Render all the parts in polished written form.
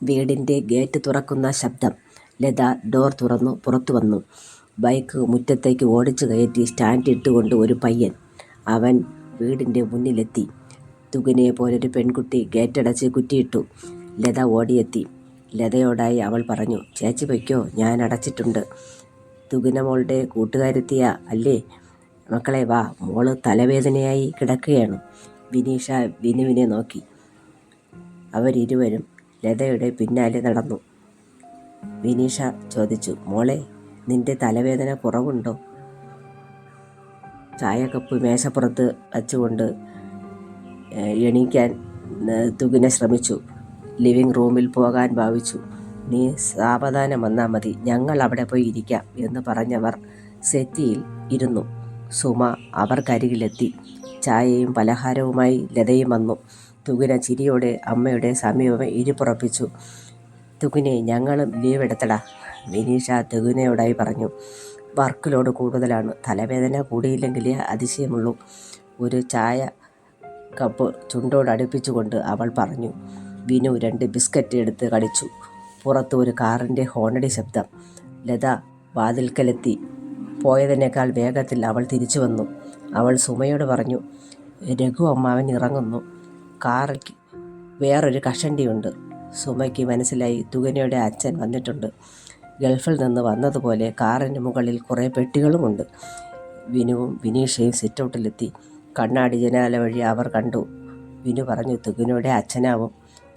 വീടിൻ്റെ ഗേറ്റ് തുറക്കുന്ന ശബ്ദം. ലത ഡോർ തുറന്നു പുറത്തു വന്നു. ബൈക്ക് മുറ്റത്തേക്ക് ഓടിച്ചു കയറ്റി സ്റ്റാൻഡിട്ടുകൊണ്ട് ഒരു പയ്യൻ. അവൻ വീടിൻ്റെ മുന്നിലെത്തി. തുകിനെ പോലൊരു പെൺകുട്ടി ഗേറ്റടച്ച് കുറ്റിയിട്ടു. ലത ഓടിയെത്തി. ലതയോടായി അവൾ പറഞ്ഞു, ചേച്ചി പൊയ്ക്കോ, ഞാൻ അടച്ചിട്ടുണ്ട്. തുകിന മോളുടെ കൂട്ടുകാരെത്തിയ അല്ലേ? മക്കളെ വാ, മോള് തലവേദനയായി കിടക്കുകയാണ്. വിനീഷ വിനുവിനെ നോക്കി. അവരിരുവരും ലതയുടെ പിന്നാലെ നടന്നു. വിനീഷ ചോദിച്ചു, മോളെ, നിന്റെ തലവേദന കുറവുണ്ടോ? ചായക്കപ്പ് മേശപ്പുറത്ത് വച്ചുകൊണ്ട് എണീക്കാൻ തുകിനെ ശ്രമിച്ചു. ലിവിങ് റൂമിൽ പോകാൻ ഭാവിച്ചു. നീ സാവധാനം വന്നാൽ മതി, ഞങ്ങൾ അവിടെ പോയി ഇരിക്കാം എന്ന് പറഞ്ഞവർ സെറ്റിയിൽ ഇരുന്നു. സുമ അവർക്കരികിലെത്തി. ചായയും പലഹാരവുമായി ലതയും വന്നു. തുകിന ചിരിയോടെ അമ്മയുടെ സമീപം ഇരിപ്പുറപ്പിച്ചു. തുകിനെ, ഞങ്ങളും ലീവ് എടുത്തടാ, വിനീഷ തുകിനയോടായി പറഞ്ഞു. വർക്ക് ലോഡ് കൂടുതലാണ്, തലവേദന കൂടിയില്ലെങ്കിലേ അതിശയമുള്ളൂ. ഒരു ചായ കപ്പ് ചുണ്ടോട് അടുപ്പിച്ചുകൊണ്ട് അവൾ പറഞ്ഞു. വിനു 2 ബിസ്ക്കറ്റ് എടുത്ത് കടിച്ചു. പുറത്ത് ഒരു കാറിൻ്റെ ഹോണടി ശബ്ദം. ലത വാതിൽക്കലെത്തി. പോയതിനേക്കാൾ വേഗത്തിൽ അവൾ തിരിച്ചു വന്നു. അവൾ സുമയോട് പറഞ്ഞു, രഘു അമ്മാവൻ ഇറങ്ങുന്നു, കാറിൽ വേറൊരു കഷണ്ടിയുണ്ട്. സുമയ്ക്ക് മനസ്സിലായി, തുകിനയുടെ അച്ഛൻ വന്നിട്ടുണ്ട്. ഗൾഫിൽ നിന്ന് വന്നതുപോലെ കാറിന് മുകളിൽ കുറേ പെട്ടികളുമുണ്ട്. വിനുവും വിനീഷയും സിറ്റൗട്ടിലെത്തി. കണ്ണാടി ജനാല വഴി അവർ കണ്ടു. വിനു പറഞ്ഞു, തുകിനയുടെ അച്ഛനാവും.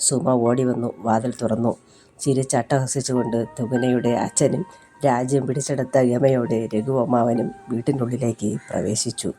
സുമ ഓടി വന്നു വാതിൽ തുറന്നു. ചിരിച്ചട്ടഹസിച്ചുകൊണ്ട് തുകിനയുടെ അച്ഛനും രാജ്യം പിടിച്ചെടുത്ത ഗമയോടെ രഘു അമ്മാവനും വീട്ടിനുള്ളിലേക്ക് പ്രവേശിച്ചു.